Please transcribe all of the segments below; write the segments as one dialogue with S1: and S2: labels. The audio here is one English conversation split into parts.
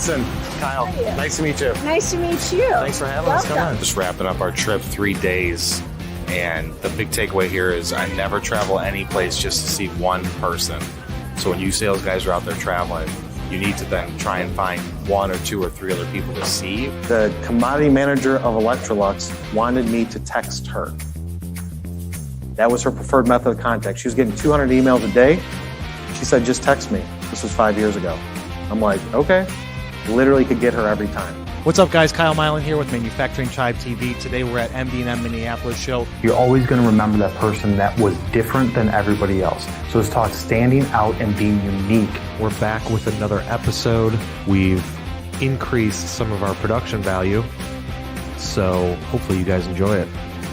S1: Kristen, Kyle, nice to meet you.
S2: Nice to meet you.
S1: Thanks for having us. Come on. Just wrapping up our trip, 3 days. And the big takeaway here is I never travel any place just to see one person. So when you sales guys are out there traveling, you need to then try and find 1 or 2 or 3 other people to see. The commodity manager of Electrolux wanted me to text her. That was her preferred method of contact. She was getting 200 emails a day. She said, just text me. This was 5 years ago. I'm like, okay. Literally could get her every time.
S3: What's up, guys? Kyle Milan here with Manufacturing Tribe TV. Today we're at MD&M Minneapolis show.
S4: You're always going to remember that person that was different than everybody else. So let's talk standing out and being unique.
S5: We're back with another episode. We've increased some of our production value, so hopefully you guys enjoy it.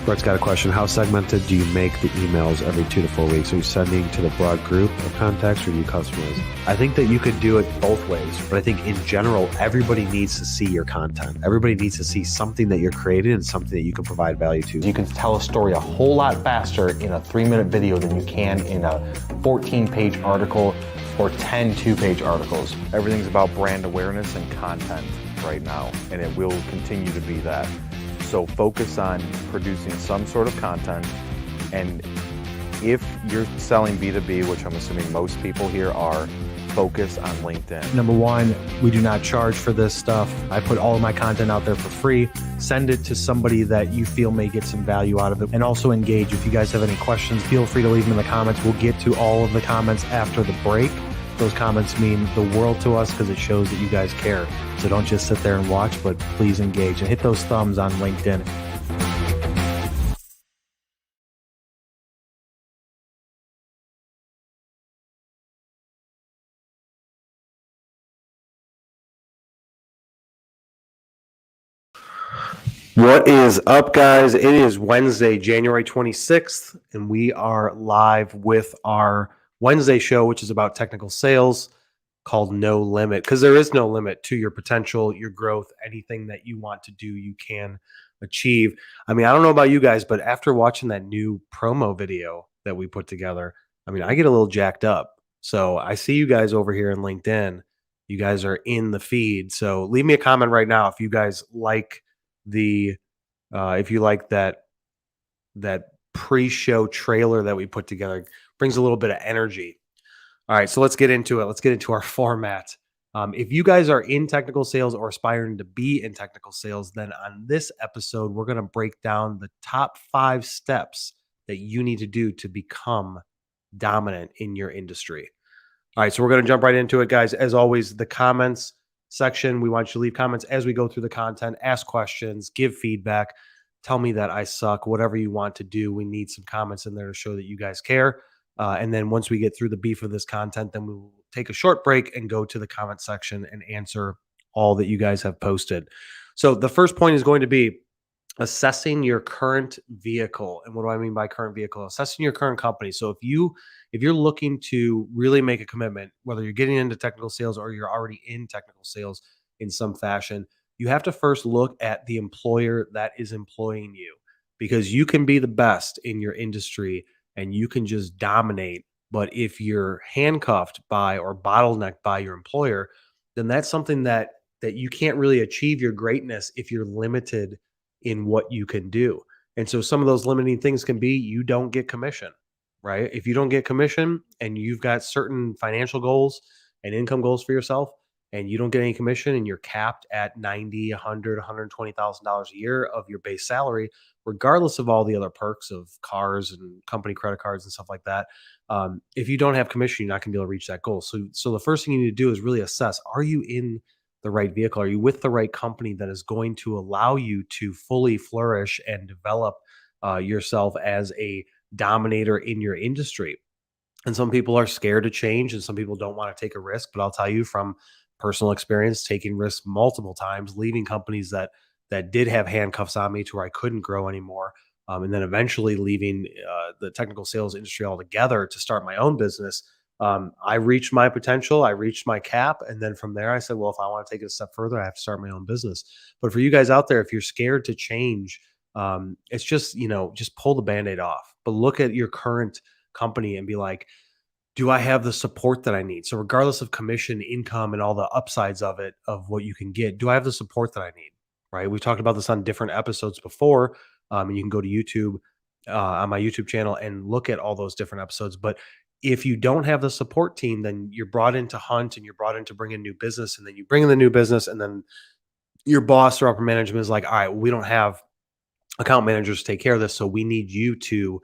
S5: Brett's got a question. How segmented do you make the emails every 2 to 4 weeks? Are you sending to the broad group of contacts or do you customize? I think that you could do it both ways, but I think in general, everybody needs to see your content. Everybody needs to see something that you're creating and something that you can provide value to.
S4: You can tell a story a whole lot faster in a 3-minute video than you can in a 14-page article or 10 2-page articles.
S6: Everything's about brand awareness and content right now, and it will continue to be that. So focus on producing some sort of content, and if you're selling B2B, which I'm assuming most people here are, focus on LinkedIn.
S3: Number one, we do not charge for this stuff. I put all of my content out there for free. Send it to somebody that you feel may get some value out of it, and also engage. If you guys have any questions, feel free to leave them in the comments. We'll get to all of the comments after the break. Those comments mean the world to us because it shows that you guys care. So don't just sit there and watch, but please engage and hit those thumbs on LinkedIn. What is up, guys? It is Wednesday, January 26th, and we are live with our Wednesday show, which is about technical sales, called No Limit, because there is no limit to your potential, your growth, anything that you want to do, you can achieve. I mean, I don't know about you guys, but after watching that new promo video that we put together, I mean, I get a little jacked up. So I see you guys over here in LinkedIn. You guys are in the feed. So leave me a comment right now if you guys like if you like that pre-show trailer that we put together. Brings a little bit of energy. All right, so let's get into it. Let's get into our format. If you guys are in technical sales or aspiring to be in technical sales, then on this episode, we're going to break down the top 5 steps that you need to do to become dominant in your industry. All right, so we're going to jump right into it, guys. As always, the comments section, we want you to leave comments as we go through the content, ask questions, give feedback, tell me that I suck, whatever you want to do. We need some comments in there to show that you guys care. And then once we get through the beef of this content, then we will take a short break and go to the comment section and answer all that you guys have posted. So the first point is going to be assessing your current vehicle. And what do I mean by current vehicle? Assessing your current company. So if you're looking to really make a commitment, whether you're getting into technical sales or you're already in technical sales in some fashion, you have to first look at the employer that is employing you, because you can be the best in your industry and you can just dominate. But if you're handcuffed by or bottlenecked by your employer, then that's something that you can't really achieve your greatness if you're limited in what you can do. And so some of those limiting things can be you don't get commission, right? If you don't get commission and you've got certain financial goals and income goals for yourself, and you don't get any commission and you're capped at $90,000, $100,000, $120,000 a year of your base salary, regardless of all the other perks of cars and company credit cards and stuff like that, if you don't have commission, you're not going to be able to reach that goal. So the first thing you need to do is really assess, are you in the right vehicle? Are you with the right company that is going to allow you to fully flourish and develop yourself as a dominator in your industry? And some people are scared to change and some people don't want to take a risk, but I'll tell you from personal experience, taking risks multiple times, leaving companies that did have handcuffs on me to where I couldn't grow anymore. And then eventually leaving the technical sales industry altogether to start my own business. I reached my potential. I reached my cap. And then from there, I said, well, if I want to take it a step further, I have to start my own business. But for you guys out there, if you're scared to change, it's just, just pull the Band-Aid off. But look at your current company and be like, do I have the support that I need? So regardless of commission, income, and all the upsides of it, of what you can get, do I have the support that I need? Right. We've talked about this on different episodes before. And you can go to YouTube on my YouTube channel and look at all those different episodes. But if you don't have the support team, then you're brought in to hunt and you're brought in to bring in new business. And then you bring in the new business, and then your boss or upper management is like, all right, we don't have account managers to take care of this. So we need you to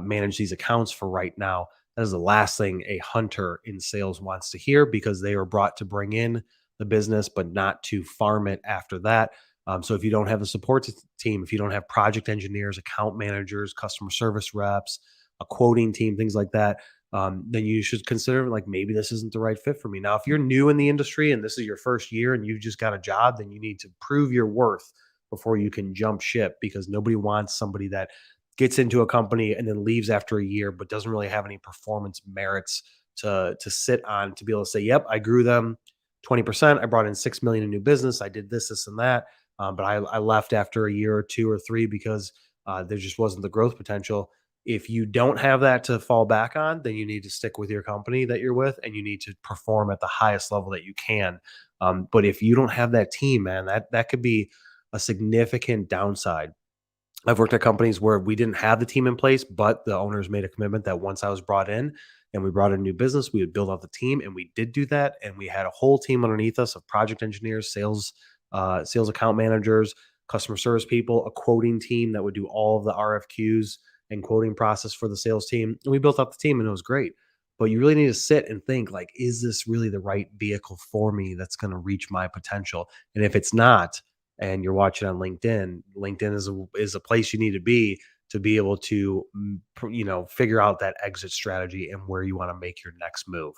S3: manage these accounts for right now. That is the last thing a hunter in sales wants to hear, because they are brought to bring in the business, but not to farm it after that. So if you don't have a support team, if you don't have project engineers, account managers, customer service reps, a quoting team, things like that, then you should consider like maybe this isn't the right fit for me. Now, if you're new in the industry and this is your first year and you've just got a job, then you need to prove your worth before you can jump ship, because nobody wants somebody that gets into a company and then leaves after a year but doesn't really have any performance merits to sit on to be able to say, yep, I grew them 20%, I brought in 6 million in new business, I did this and that, but I left after a year or two or three because there just wasn't the growth potential. If you don't have that to fall back on, then you need to stick with your company that you're with, and you need to perform at the highest level that you can. But if you don't have that team, man, that could be a significant downside. I've worked at companies where we didn't have the team in place, but the owners made a commitment that once I was brought in and we brought in new business, we would build out the team, and we did do that. And we had a whole team underneath us of project engineers, sales account managers, customer service people, a quoting team that would do all of the RFQs and quoting process for the sales team. And we built up the team, and it was great. But you really need to sit and think, like, is this really the right vehicle for me that's going to reach my potential? And if it's not, and you're watching on LinkedIn, LinkedIn is a place you need to be able to, figure out that exit strategy and where you want to make your next move.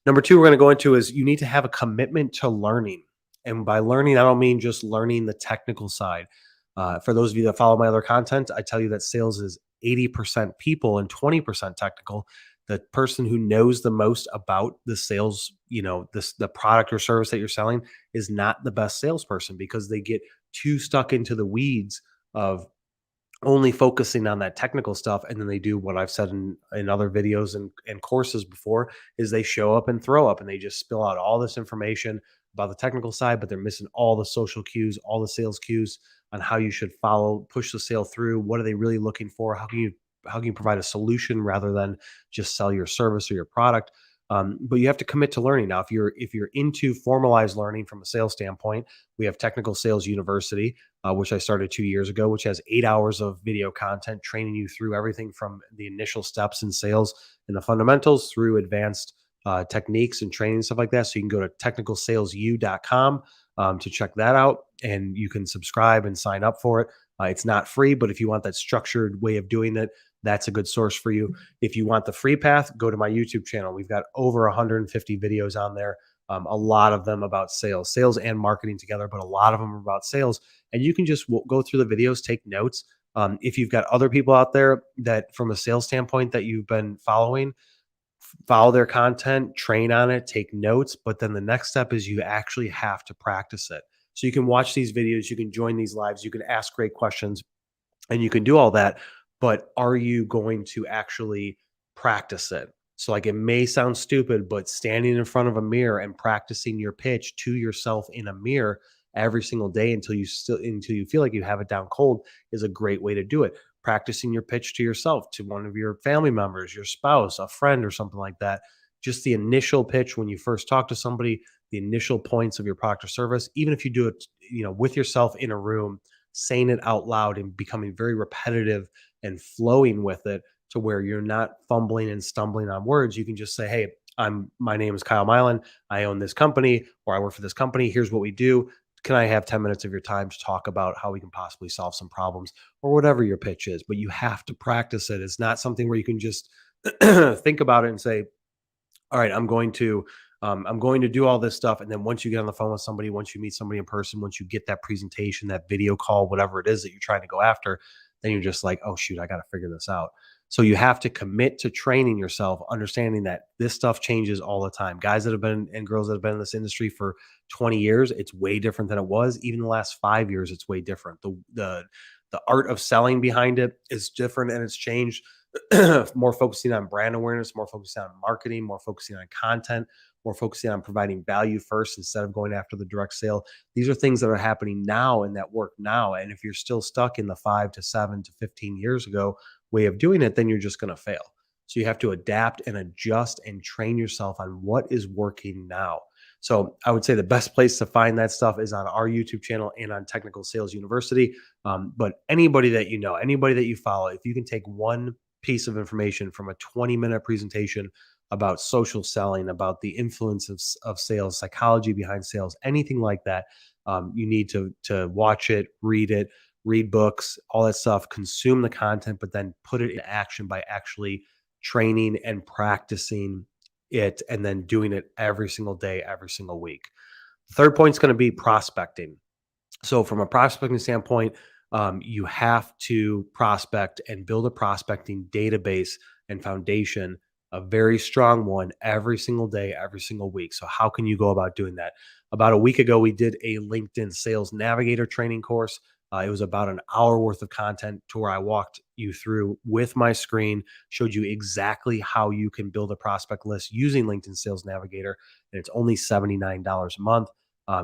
S3: Number two, we're going to go into is you need to have a commitment to learning. And by learning, I don't mean just learning the technical side. For those of you that follow my other content, I tell you that sales is 80% people and 20% technical. The person who knows the most about the sales, the product or service that you're selling, is not the best salesperson, because they get too stuck into the weeds of only focusing on that technical stuff. And then they do what I've said in other videos and courses before, is they show up and throw up and they just spill out all this information about the technical side, but they're missing all the social cues, all the sales cues on how you should push the sale through. What are they really looking for? How can you provide a solution rather than just sell your service or your product? But you have to commit to learning. Now, if you're into formalized learning from a sales standpoint, we have Technical Sales University, which I started 2 years ago, which has 8 hours of video content training you through everything from the initial steps in sales and the fundamentals through advanced techniques and training, stuff like that. So you can go to technicalsalesu.com to check that out, and you can subscribe and sign up for it. It's not free, but if you want that structured way of doing it, that's a good source for you. If you want the free path, go to my YouTube channel. We've got over 150 videos on there. A lot of them about sales and marketing together, but a lot of them are about sales. And you can just go through the videos, take notes. If you've got other people out there that from a sales standpoint that you've been following, follow their content, train on it, take notes. But then the next step is you actually have to practice it. So you can watch these videos, you can join these lives, you can ask great questions, and you can do all that. But are you going to actually practice it? So like, it may sound stupid, but standing in front of a mirror and practicing your pitch to yourself in a mirror every single day until you feel like you have it down cold is a great way to do it. Practicing your pitch to yourself, to one of your family members, your spouse, a friend, or something like that. Just the initial pitch when you first talk to somebody, the initial points of your product or service, even if you do it, with yourself in a room, saying it out loud and becoming very repetitive and flowing with it to where you're not fumbling and stumbling on words. You can just say, hey, my name is Kyle Milan. I own this company, or I work for this company. Here's what we do. Can I have 10 minutes of your time to talk about how we can possibly solve some problems, or whatever your pitch is? But you have to practice it. It's not something where you can just think about it and say, all right, I'm going to do all this stuff. And then once you get on the phone with somebody, once you meet somebody in person, once you get that presentation, that video call, whatever it is that you're trying to go after, then you're just like, oh shoot, I got to figure this out. So you have to commit to training yourself, understanding that this stuff changes all the time. Guys that have been, and girls that have been in this industry for 20 years, it's way different than it was. Even the last 5 years, it's way different. The art of selling behind it is different, and it's changed. more focusing on brand awareness, more focusing on marketing, more focusing on content, more focusing on providing value first instead of going after the direct sale. These are things that are happening now and that work now. And if you're still stuck in the 5 to 7 to 15 years ago way of doing it, then you're just going to fail. So you have to adapt and adjust and train yourself on what is working now. So I would say the best place to find that stuff is on our YouTube channel and on Technical Sales University. But anybody that you know, anybody that you follow, if you can take one piece of information from a 20-minute presentation about social selling, about the influence of sales, psychology behind sales, anything like that, you need to watch it, read books, all that stuff, consume the content, but then put it in action by actually training and practicing it and then doing it every single day, every single week. The third point is going to be prospecting. So from a prospecting standpoint, you have to prospect and build a prospecting database and foundation, a very strong one every single day, every single week. So how can you go about doing that? About a week ago, we did a LinkedIn Sales Navigator training course. It was about an hour worth of content to where I walked you through with my screen, showed you exactly how you can build a prospect list using LinkedIn Sales Navigator. And it's only $79 a month.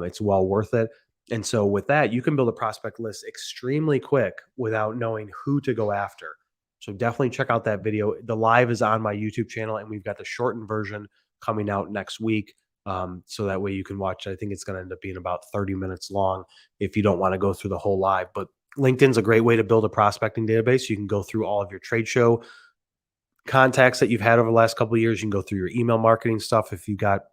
S3: It's well worth it. And so with that, you can build a prospect list extremely quick without knowing who to go after. So definitely check out that video. The live is on my YouTube channel, and we've got the shortened version coming out next week. So that way you can watch. I think it's going to end up being about 30 minutes long if you don't want to go through the whole live. But LinkedIn's a great way to build a prospecting database. You can go through all of your trade show contacts that you've had over the last couple of years. You can go through your email marketing stuff if you've got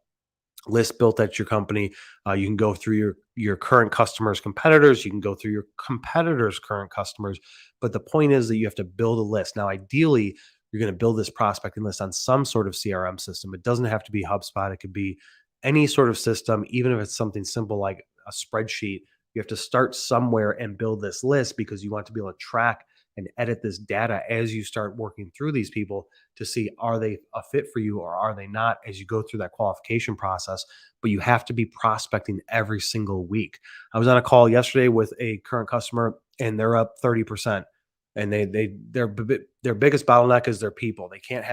S3: lists built at your company. You can go through your current customers, competitors. You can go through your competitors' current customers. But the point is that you have to build a list. Now, ideally, you're going to build this prospecting list on some sort of CRM system. It doesn't have to be HubSpot. It could be any sort of system, even if it's something simple like a spreadsheet. You have to start somewhere and build this list because you want to be able to track and edit this data as you start working through these people to see, are they a fit for you or are they not, as you go through that qualification process. But you have to be prospecting every single week. I was on a call yesterday with a current customer and they're up 30%. And their biggest bottleneck is their people. They can't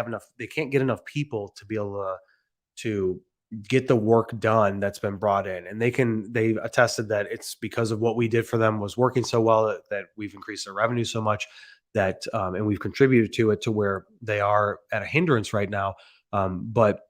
S3: get enough people to be able to get the work done that's been brought in. And they've attested that it's because of what we did for them was working so well that we've increased their revenue so much that, and we've contributed to it to where they are at a hindrance right now. But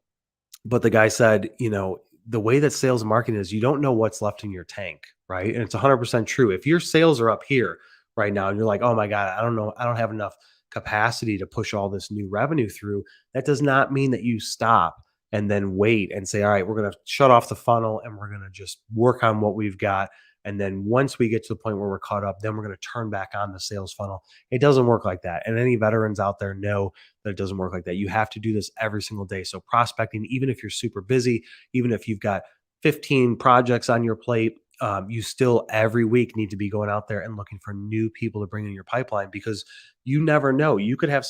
S3: the guy said, the way that sales and marketing is, you don't know what's left in your tank, right? And it's 100% true. If your sales are up here right now and you're like, oh my God, I don't know, I don't have enough capacity to push all this new revenue through, that does not mean that you stop and then wait and say, all right, we're going to shut off the funnel and we're going to just work on what we've got. And then once we get to the point where we're caught up, then we're going to turn back on the sales funnel. It doesn't work like that. And any veterans out there know that it doesn't work like that. You have to do this every single day. So prospecting, even if you're super busy, even if you've got 15 projects on your plate, you still every week need to be going out there and looking for new people to bring in your pipeline, because you never know. You could have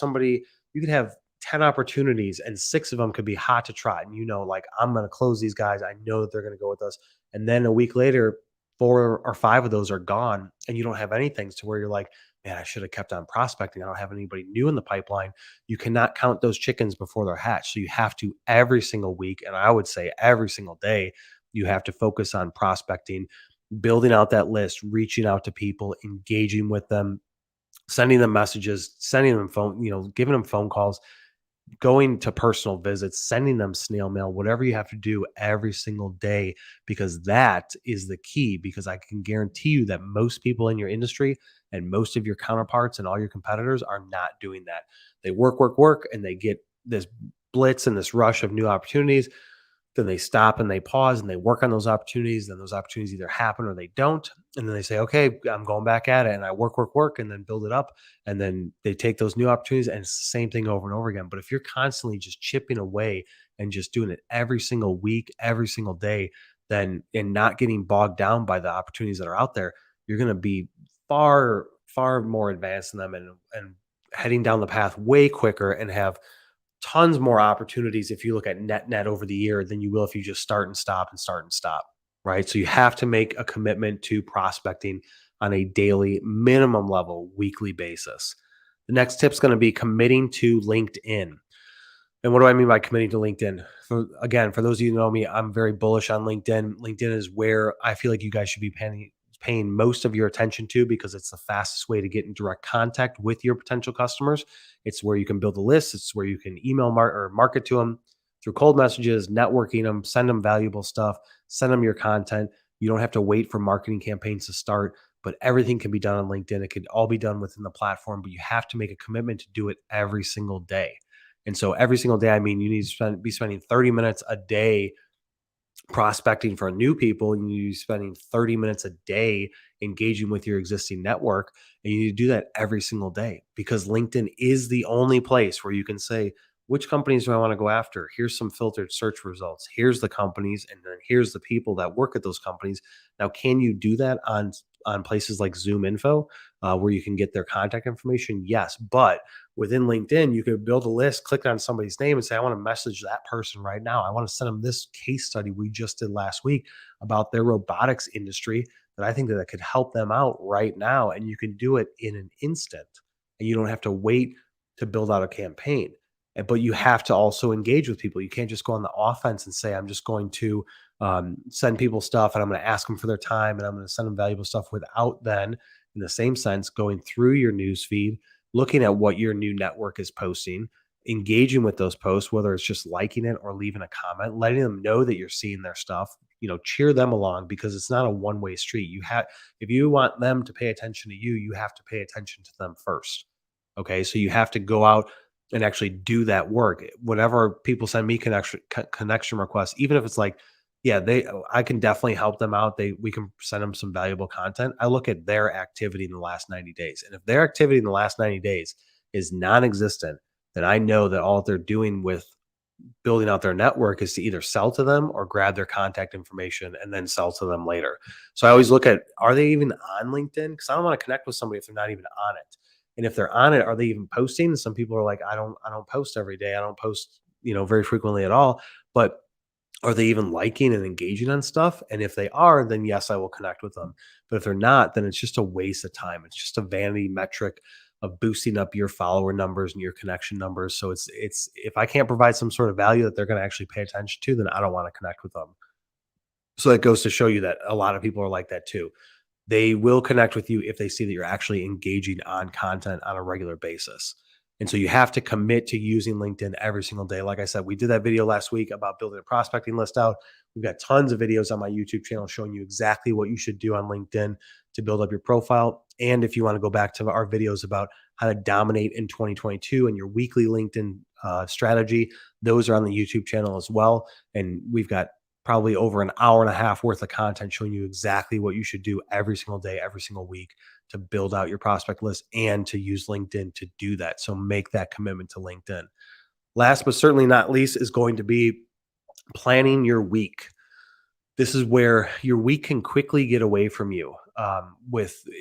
S3: 10 opportunities and 6 of them could be hot to trot. And like, I'm going to close these guys. I know that they're going to go with us. And then a week later, 4 or 5 of those are gone and you don't have anything, to where you're like, man, I should have kept on prospecting. I don't have anybody new in the pipeline. You cannot count those chickens before they're hatched. So you have to every single week, and I would say every single day, you have to focus on prospecting, building out that list, reaching out to people, engaging with them, sending them messages, sending them giving them phone calls, going to personal visits, sending them snail mail, whatever you have to do every single day, because that is the key. Because I can guarantee you that most people in your industry and most of your counterparts and all your competitors are not doing that. They work, and they get this blitz and this rush of new opportunities. Then they stop and they pause and they work on those opportunities. Then those opportunities either happen or they don't. And then they say, okay, I'm going back at it. And I work, and then build it up. And then they take those new opportunities, and it's the same thing over and over again. But if you're constantly just chipping away and just doing it every single week, every single day, then, and not getting bogged down by the opportunities that are out there, you're going to be far, far more advanced in them and heading down the path way quicker and have tons more opportunities if you look at net over the year than you will if you just start and stop, right? So you have to make a commitment to prospecting on a daily minimum level, weekly basis. The next tip is going to be committing to LinkedIn. And what do I mean by committing to LinkedIn? For those of you who know me, I'm very bullish on LinkedIn. LinkedIn is where I feel like you guys should be paying most of your attention to, because it's the fastest way to get in direct contact with your potential customers. It's where you can build a list. It's where you can email or market to them through cold messages, networking them, send them valuable stuff, send them your content. You don't have to wait for marketing campaigns to start, but everything can be done on LinkedIn. It can all be done within the platform, but you have to make a commitment to do it every single day. And so every single day, I mean, you need to be spending 30 minutes a day prospecting for new people. You need to be spending 30 minutes a day engaging with your existing network. And you need to do that every single day, because LinkedIn is the only place where you can say, which companies do I want to go after? Here's some filtered search results. Here's the companies, and then here's the people that work at those companies. Now, can you do that on places like Zoom Info, where you can get their contact information? Yes, but within LinkedIn, you could build a list, click on somebody's name, and say, I want to message that person right now. I want to send them this case study we just did last week about their robotics industry that I think that could help them out right now. And you can do it in an instant, and you don't have to wait to build out a campaign. But you have to also engage with people. You can't just go on the offense and say, I'm just going to send people stuff and I'm going to ask them for their time and I'm going to send them valuable stuff, without then, in the same sense, going through your news feed, looking at what your new network is posting, engaging with those posts, whether it's just liking it or leaving a comment, letting them know that you're seeing their stuff, cheer them along, because it's not a one-way street. If you want them to pay attention to you, you have to pay attention to them first. Okay. So you have to go out and actually do that work. Whenever people send me connection requests, even if it's like, yeah, I can definitely help them out. We can send them some valuable content. I look at their activity in the last 90 days. And if their activity in the last 90 days is non-existent, then I know that all they're doing with building out their network is to either sell to them or grab their contact information and then sell to them later. So I always look at, are they even on LinkedIn? Because I don't want to connect with somebody if they're not even on it. And if they're on it, are they even posting? Some people are like, I don't post every day. I don't post, very frequently at all. But are they even liking and engaging on stuff? And if they are, then yes, I will connect with them. But if they're not, then it's just a waste of time. It's just a vanity metric of boosting up your follower numbers and your connection numbers. So it's if I can't provide some sort of value that they're going to actually pay attention to, then I don't want to connect with them. So that goes to show you that a lot of people are like that too. They will connect with you if they see that you're actually engaging on content on a regular basis. And so you have to commit to using LinkedIn every single day. Like I said, we did that video last week about building a prospecting list out. We've got tons of videos on my YouTube channel showing you exactly what you should do on LinkedIn to build up your profile. And if you want to go back to our videos about how to dominate in 2022 and your weekly LinkedIn strategy, those are on the YouTube channel as well. And we've got probably over an hour and a half worth of content showing you exactly what you should do every single day, every single week to build out your prospect list and to use LinkedIn to do that. So make that commitment to LinkedIn. Last but certainly not least is going to be planning your week. This is where your week can quickly get away from you,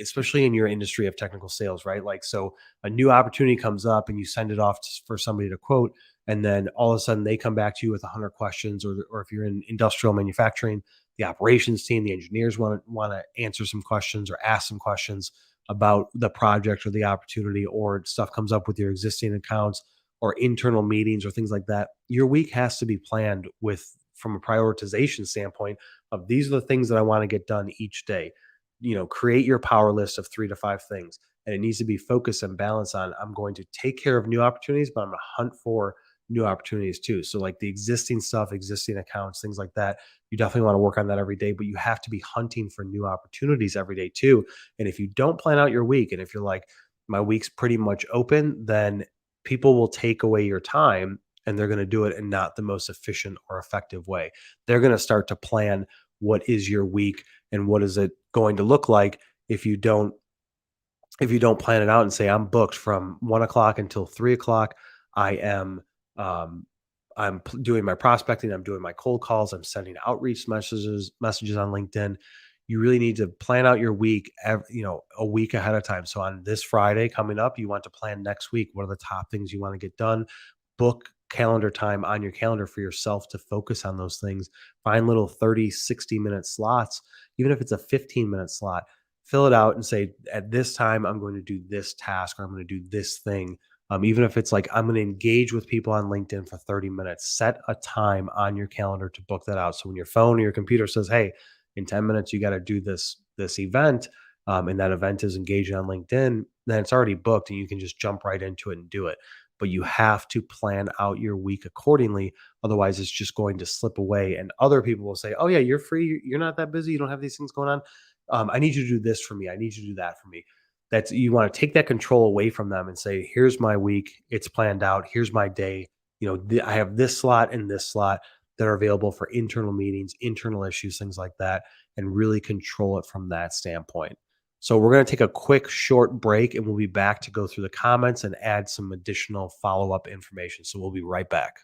S3: especially in your industry of technical sales, right? Like, so a new opportunity comes up and you send it off for somebody to quote, and then all of a sudden they come back to you with 100 questions, or if you're in industrial manufacturing, the operations team, the engineers want to answer some questions or ask some questions about the project or the opportunity, or stuff comes up with your existing accounts or internal meetings or things like that. Your week has to be planned from a prioritization standpoint of, these are the things that I want to get done each day. Create your power list of 3 to 5 things, and it needs to be focused and balanced on, I'm going to take care of new opportunities, but I'm going to hunt for new opportunities too. So like the existing stuff, existing accounts, things like that, you definitely want to work on that every day, but you have to be hunting for new opportunities every day too. And if you don't plan out your week, and if you're like, my week's pretty much open, then people will take away your time, and they're going to do it in not the most efficient or effective way. They're going to start to plan, what is your week and what is it going to look like if you don't plan it out and say, I'm booked from 1 o'clock until 3 o'clock. I'm doing my prospecting. I'm doing my cold calls. I'm sending outreach messages on LinkedIn. You really need to plan out your week, a week ahead of time. So on this Friday coming up, you want to plan next week. What are the top things you want to get done? Book calendar time on your calendar for yourself to focus on those things. Find little 30, 60-minute slots. Even if it's a 15-minute slot, fill it out and say, at this time, I'm going to do this task or I'm going to do this thing. Even if it's like, I'm going to engage with people on LinkedIn for 30 minutes, set a time on your calendar to book that out. So when your phone or your computer says, hey, in 10 minutes, you got to do this event, and that event is engaging on LinkedIn, then it's already booked and you can just jump right into it and do it. But you have to plan out your week accordingly. Otherwise, it's just going to slip away. And other people will say, oh, yeah, you're free. You're not that busy. You don't have these things going on. I need you to do this for me. I need you to do that for me. That's, you want to take that control away from them and say, here's my week. It's planned out. Here's my day. I have this slot and this slot that are available for internal meetings, internal issues, things like that, and really control it from that standpoint. So we're going to take a quick short break and we'll be back to go through the comments and add some additional follow-up information. So we'll be right back.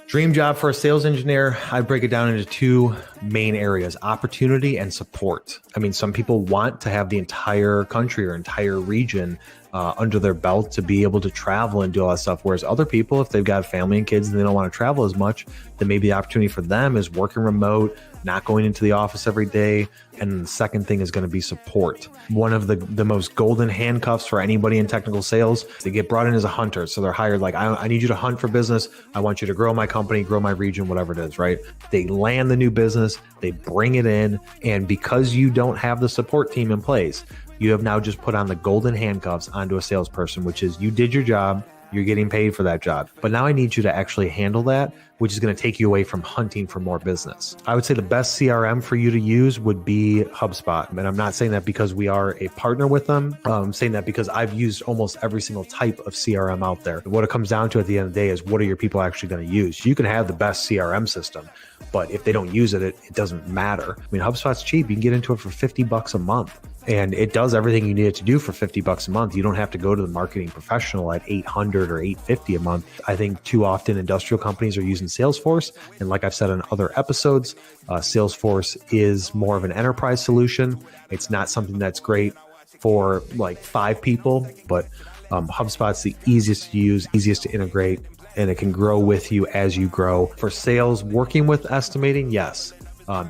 S4: Dream job for a sales engineer, I break it down into two main areas: opportunity and support. I mean, some people want to have the entire country or entire region under their belt to be able to travel and do all that stuff. Whereas other people, if they've got family and kids and they don't want to travel as much, then maybe the opportunity for them is working remote, not going into the office every day. And the second thing is going to be support. One of the most golden handcuffs for anybody in technical sales, they get brought in as a hunter. So they're hired like, I need you to hunt for business. I want you to grow my company, grow my region, whatever it is, right? They land the new business, they bring it in. And because you don't have the support team in place, you have now just put on the golden handcuffs onto a salesperson, which is you did your job. You're getting paid for that job. But now I need you to actually handle that, which is going to take you away from hunting for more business. I would say the best CRM for you to use would be HubSpot. And I'm not saying that because we are a partner with them. I'm saying that because I've used almost every single type of CRM out there. What it comes down to at the end of the day is, what are your people actually going to use? You can have the best CRM system, but if they don't use it, it doesn't matter. I mean, HubSpot's cheap. You can get into it for $50 a month. And it does everything you need it to do for $50 a month. You don't have to go to the marketing professional at $800 or $850 a month. I think too often industrial companies are using Salesforce. And like I've said in other episodes, Salesforce is more of an enterprise solution. It's not something that's great for like 5 people, but HubSpot's the easiest to use, easiest to integrate, and it can grow with you as you grow. For sales, working with estimating, yes.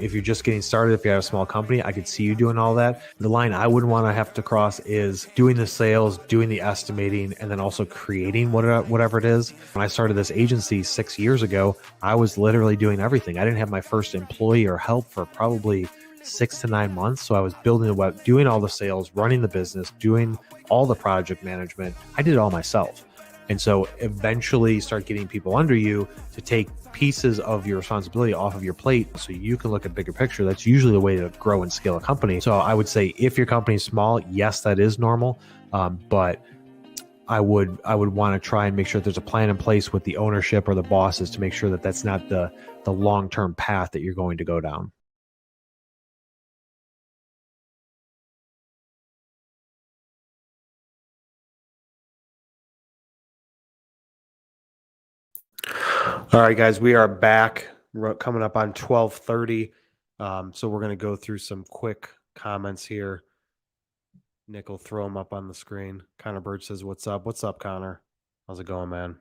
S4: If you're just getting started, if you have a small company, I could see you doing all that. The line I wouldn't want to have to cross is doing the sales, doing the estimating, and then also creating whatever it is. When I started this agency 6 years ago, I was literally doing everything. I didn't have my first employee or help for probably 6 to 9 months. So I was building the web, doing all the sales, running the business, doing all the project management. I did it all myself. And so eventually start getting people under you to take pieces of your responsibility off of your plate so you can look at bigger picture. That's usually the way to grow and scale a company. So I would say if your company is small, yes, that is normal. But I would want to try and make sure there's a plan in place with the ownership or the bosses to make sure that that's not the long-term path that you're going to go down.
S3: All right, guys, we are back. We're coming up on 12:30. So we're going to go through some quick comments here. Nick will throw them up on the screen. Connor Birch says, what's up? What's up, Connor? How's it going, man?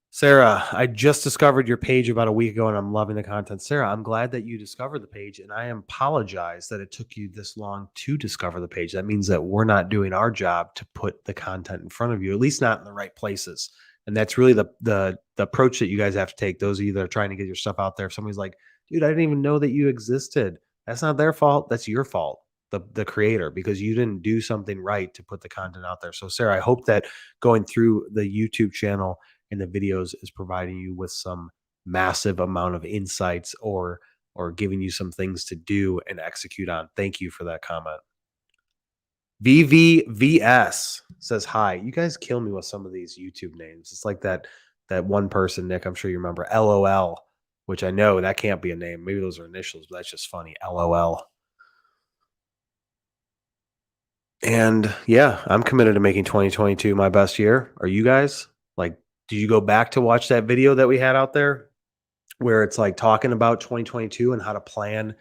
S3: Sarah, I just discovered your page about a week ago, and I'm loving the content. Sarah, I'm glad that you discovered the page, and I apologize that it took you this long to discover the page. That means that we're not doing our job to put the content in front of you, at least not in the right places. And that's really the approach that you guys have to take. Those of you that are trying to get your stuff out there. If somebody's like, dude, I didn't even know that you existed. That's not their fault. That's your fault, the creator, because you didn't do something right to put the content out there. So Sarah, I hope that going through the YouTube channel and the videos is providing you with some massive amount of insights or giving you some things to do and execute on. Thank you for that comment. VVVS says hi. You guys kill me with some of these YouTube names. It's like that one person, Nick, I'm sure you remember, LOL, which I know that can't be a name. Maybe those are initials, but that's just funny. LOL. And yeah, I'm committed to making 2022 my best year. Are you guys? Like, did you go back to watch that video that we had out there where it's like talking about 2022 and how to plan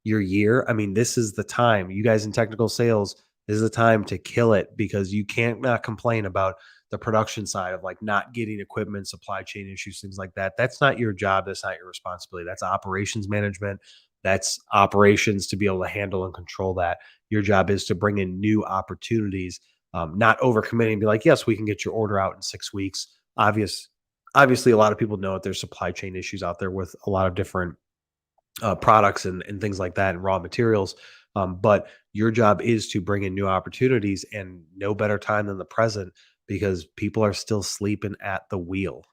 S3: your year? I mean, this is the time. You guys in technical sales, This is the time to kill it, because you can't not complain about the production side of like not getting equipment, supply chain issues, things like that. That's not your job. That's not your responsibility. That's operations management. That's operations to be able to handle and control that. Your job is to bring in new opportunities, not overcommitting and be like, yes, we can get your order out in 6 weeks. Obviously, a lot of people know that there's supply chain issues out there with a lot of different products and things like that and raw materials. But your job is to bring in new opportunities, and no better time than the present, because people are still sleeping at the wheel.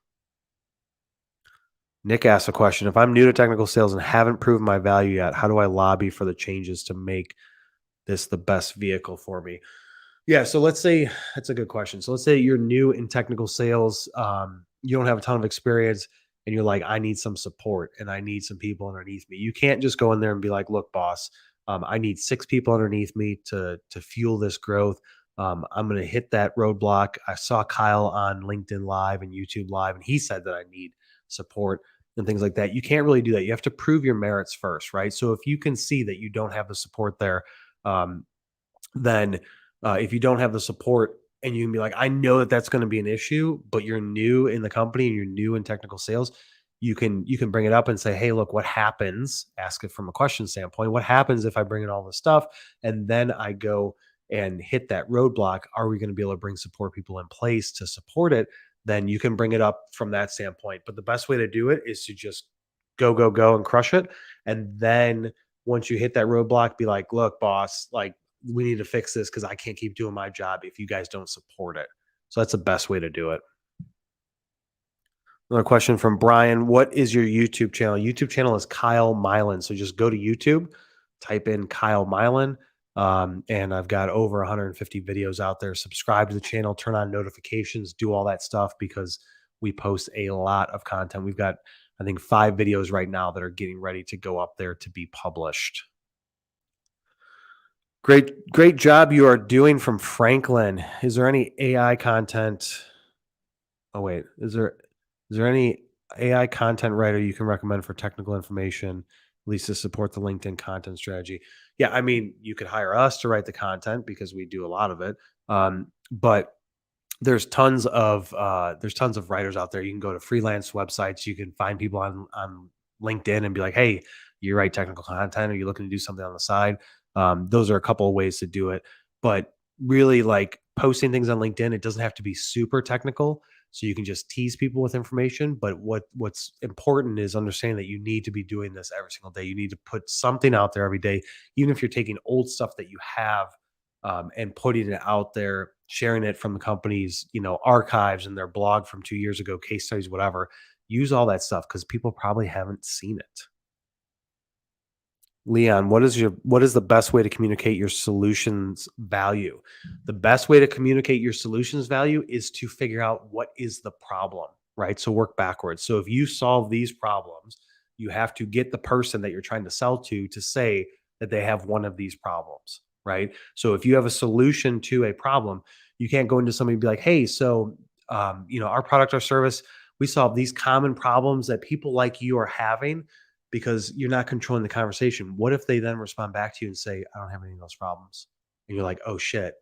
S3: Nick asked a question: if I'm new to technical sales and haven't proven my value yet, how do I lobby for the changes to make this the best vehicle for me? Yeah, so let's say that's a good question. So let's say you're new in technical sales, you don't have a ton of experience, and you're like, I need some support and I need some people underneath me. You can't just go in there and be like, look, boss, I need 6 people underneath me to fuel this growth. I'm going to hit that roadblock. I saw Kyle on LinkedIn Live and YouTube Live, and he said that I need support and things like that. You can't really do that. You have to prove your merits first, right? So if you can see that you don't have the support there, then if you don't have the support and you can be like, I know that that's going to be an issue, but you're new in the company and you're new in technical sales, you can bring it up and say, hey, look, what happens? Ask it from a question standpoint. What happens if I bring in all this stuff and then I go and hit that roadblock? Are we going to be able to bring support people in place to support it? Then you can bring it up from that standpoint. But the best way to do it is to just go and crush it. And then once you hit that roadblock, be like, look, boss, like, we need to fix this because I can't keep doing my job if you guys don't support it. So that's the best way to do it. Another question from Brian: what is your YouTube channel? YouTube channel is Kyle Mylan. So just go to YouTube, type in Kyle Mylan, and I've got over 150 videos out there. Subscribe to the channel, turn on notifications, do all that stuff, because we post a lot of content. We've got, I think, 5 videos right now that are getting ready to go up there to be published. Great job you are doing, from Franklin. Is there any AI content? Oh, wait, is there any AI content writer you can recommend for technical information, at least to support the LinkedIn content strategy? Yeah, I mean, you could hire us to write the content because we do a lot of it. But there's tons of writers out there. You can go to freelance websites. You can find people on LinkedIn and be like, hey, you write technical content. Are you looking to do something on the side? Those are a couple of ways to do it. But really, like, posting things on LinkedIn, it doesn't have to be super technical. So you can just tease people with information. But what's important is understanding that you need to be doing this every single day. You need to put something out there every day, even if you're taking old stuff that you have, and putting it out there, sharing it from the company's, archives and their blog from 2 years ago, case studies, whatever. Use all that stuff because people probably haven't seen it. Leon, what is the best way to communicate your solutions value? The best way to communicate your solutions value is to figure out what is the problem, right? So work backwards. So if you solve these problems, you have to get the person that you're trying to sell to say that they have one of these problems, right? So if you have a solution to a problem, you can't go into somebody and be like, hey, so our product or service, we solve these common problems that people like you are having, because you're not controlling the conversation. What if they then respond back to you and say, I don't have any of those problems? And you're like, oh shit.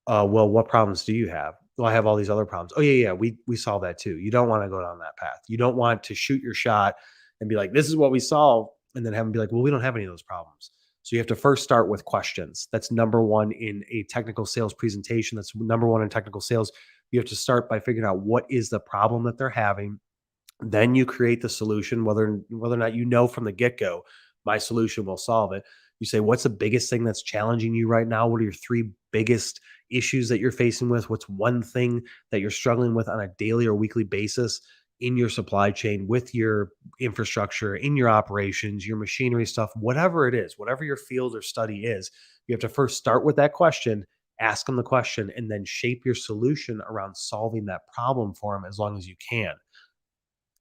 S3: Well, what problems do you have? Well, I have all these other problems. Oh yeah, we solve that too. You don't want to go down that path. You don't want to shoot your shot and be like, this is what we solve, and then have them be like, well, we don't have any of those problems. So you have to first start with questions. That's number one in a technical sales presentation. That's number one in technical sales. You have to start by figuring out what is the problem that they're having. Then you create the solution, whether or not from the get-go, my solution will solve it. You say, what's the biggest thing that's challenging you right now? What are your 3 biggest issues that you're facing with? What's one thing that you're struggling with on a daily or weekly basis in your supply chain, with your infrastructure, in your operations, your machinery stuff, whatever it is, whatever your field or study is? You have to first start with that question, ask them the question, and then shape your solution around solving that problem for them as long as you can.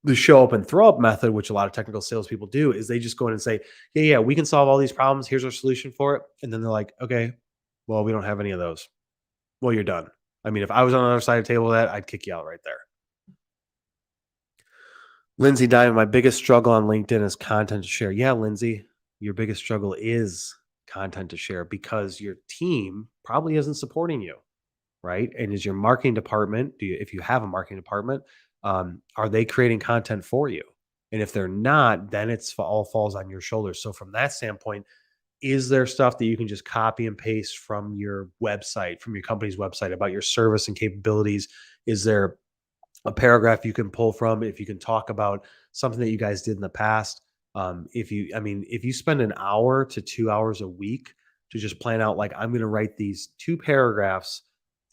S3: The show up and throw up method, which a lot of technical salespeople do, is they just go in and say, yeah, we can solve all these problems. Here's our solution for it. And then they're like, okay, well, we don't have any of those. Well, you're done. I mean, if I was on the other side of the table of that, I'd kick you out right there. Lindsay Diamond, my biggest struggle on LinkedIn is content to share. Yeah, Lindsay, your biggest struggle is content to share because your team probably isn't supporting you, right? And is your marketing department, if you have a marketing department, are they creating content for you? And if they're not, then all falls on your shoulders. So from that standpoint, is there stuff that you can just copy and paste from your website, from your company's website about your service and capabilities? Is there a paragraph you can pull from? If you can talk about something that you guys did in the past, if you spend an hour to 2 hours a week to just plan out, like, I'm going to write these 2 paragraphs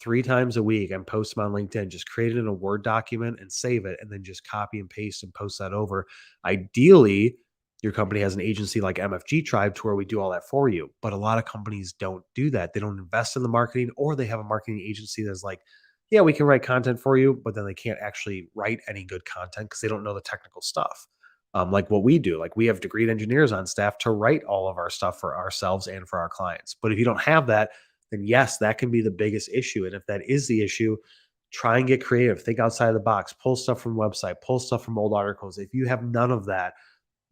S3: 3 times a week and post them on LinkedIn, just create it in a Word document and save it, and then just copy and paste and post that over. Ideally, your company has an agency like MFG Tribe to where we do all that for you. But a lot of companies don't do that. They don't invest in the marketing, or they have a marketing agency that's like, yeah, we can write content for you, but then they can't actually write any good content because they don't know the technical stuff. Like what we do, like we have degreed engineers on staff to write all of our stuff for ourselves and for our clients. But if you don't have that, then yes, that can be the biggest issue. And if that is the issue, try and get creative, think outside the box, pull stuff from website, pull stuff from old articles. If you have none of that,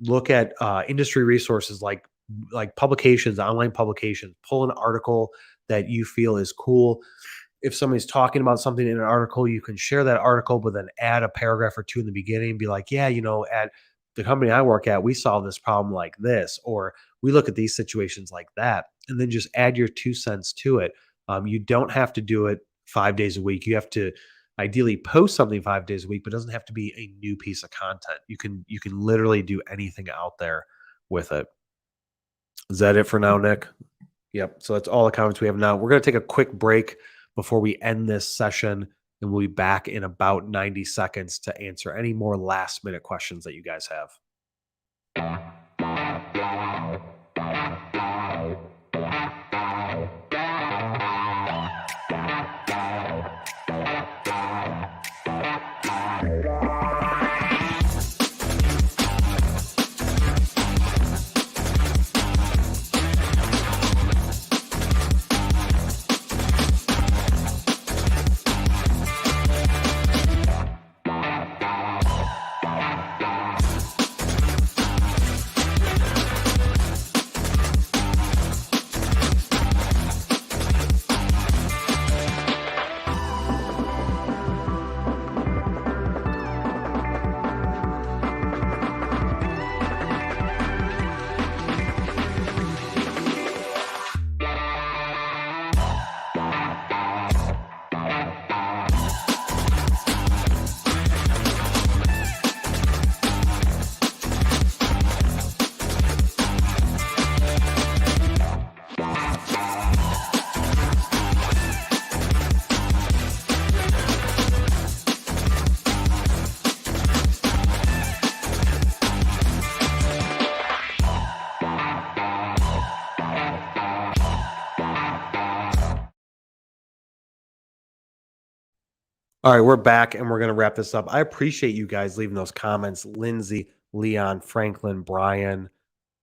S3: look at industry resources like publications, online publications. Pull an article that you feel is cool. If somebody's talking about something in an article, you can share that article, but then add a paragraph or two in the beginning and be like, yeah, at the company I work at, we solve this problem like this, or we look at these situations like that, and then just add your 2 cents to it. You don't have to do it 5 days a week. You have to ideally post something 5 days a week, but it doesn't have to be a new piece of content. You can literally do anything out there with it. Is that it for now, Nick? Yep. So that's all the comments we have now. We're going to take a quick break before we end this session, and we'll be back in about 90 seconds to answer any more last minute questions that you guys have. All right, we're back and we're going to wrap this up. I appreciate you guys leaving those comments. Lindsay, Leon, Franklin, Brian,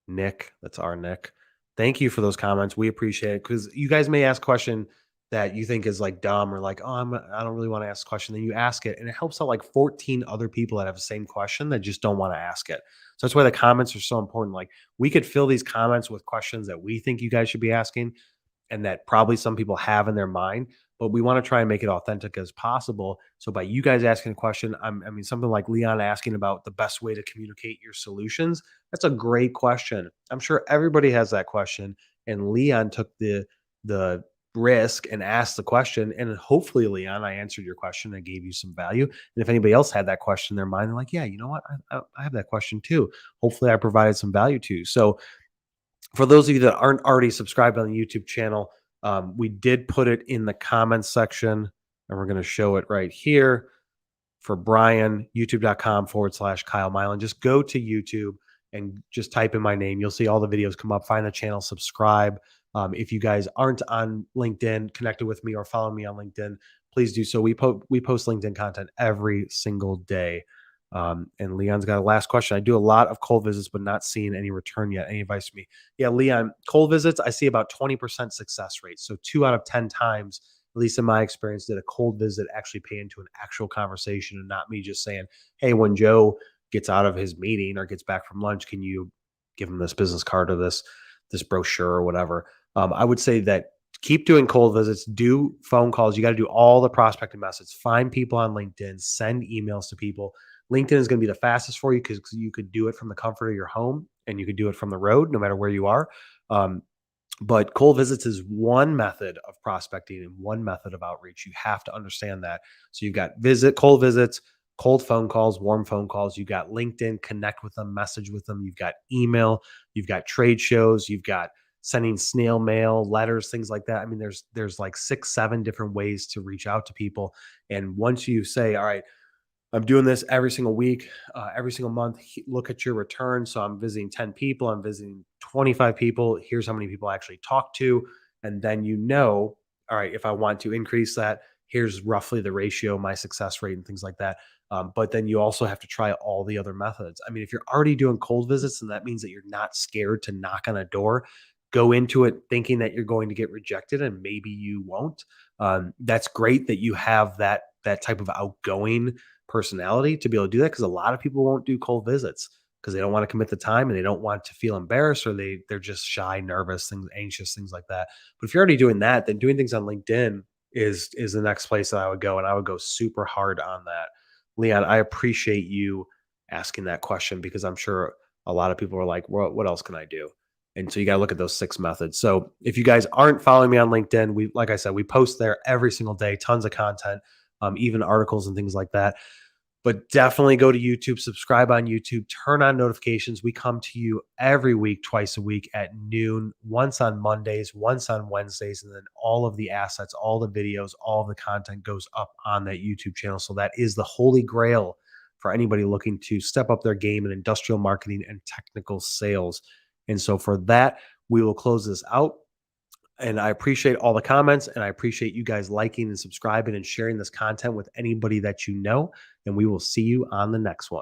S3: Nick. That's our Nick. Thank you for those comments. We appreciate it, because you guys may ask a question that you think is like dumb, or like, oh, I don't really want to ask a question. Then you ask it, and it helps out like 14 other people that have the same question that just don't want to ask it. So that's why the comments are so important. Like, we could fill these comments with questions that we think you guys should be asking, and that probably some people have in their mind, but we want to try and make it authentic as possible. So by you guys asking a question, something like Leon asking about the best way to communicate your solutions, that's a great question. I'm sure everybody has that question, and Leon took the risk and asked the question, and hopefully, Leon, I answered your question and gave you some value. And if anybody else had that question in their mind, they're like, yeah, you know what? I have that question too. Hopefully I provided some value too. So for those of you that aren't already subscribed on the YouTube channel, we did put it in the comments section, and we're going to show it right here for Brian, youtube.com/Kyle Milan. Just go to YouTube and just type in my name. You'll see all the videos come up. Find the channel, subscribe. If you guys aren't on LinkedIn, connected with me or follow me on LinkedIn, please do so. We post LinkedIn content every single day. And Leon's got a last question. I do a lot of cold visits, but not seeing any return yet. Any advice for me? Yeah, Leon, cold visits, I see about 20% success rate. So 2 out of 10 times, at least in my experience, did a cold visit actually pay into an actual conversation, and not me just saying, hey, when Joe gets out of his meeting or gets back from lunch, can you give him this business card or this this brochure or whatever. I would say that keep doing cold visits, do phone calls. You got to do all the prospecting methods. Find people on LinkedIn, send emails to people. LinkedIn is going to be the fastest for you because you could do it from the comfort of your home and you could do it from the road, no matter where you are. But cold visits is one method of prospecting and one method of outreach. You have to understand that. So you've got cold visits, cold phone calls, warm phone calls. You've got LinkedIn, connect with them, message with them. You've got email, you've got trade shows, you've got sending snail mail, letters, things like that. I mean, there's like 6, 7 different ways to reach out to people. And once you say, all right, I'm doing this every single week, every single month. Look at your return. So I'm visiting 10 people. I'm visiting 25 people. Here's how many people I actually talk to. And then all right, if I want to increase that, here's roughly the ratio, my success rate and things like that. But then you also have to try all the other methods. I mean, if you're already doing cold visits, then that means that you're not scared to knock on a door. Go into it thinking that you're going to get rejected and maybe you won't. That's great that you have that type of outgoing personality to be able to do that, because a lot of people won't do cold visits because they don't want to commit the time and they don't want to feel embarrassed, or they're just shy, nervous, anxious, things like that. But if you're already doing that, then doing things on LinkedIn is the next place that I would go, and I would go super hard on that. Leon, I appreciate you asking that question because I'm sure a lot of people are like, well, what else can I do? And so you got to look at those 6 methods. So if you guys aren't following me on LinkedIn, like I said, we post there every single day, tons of content, even articles and things like that. But definitely go to YouTube, subscribe on YouTube, turn on notifications. We come to you every week, twice a week at noon, once on Mondays, once on Wednesdays, and then all of the assets, all the videos, all the content goes up on that YouTube channel. So that is the holy grail for anybody looking to step up their game in industrial marketing and technical sales. And so for that, we will close this out. And I appreciate all the comments, and I appreciate you guys liking and subscribing and sharing this content with anybody that you know. And we will see you on the next one.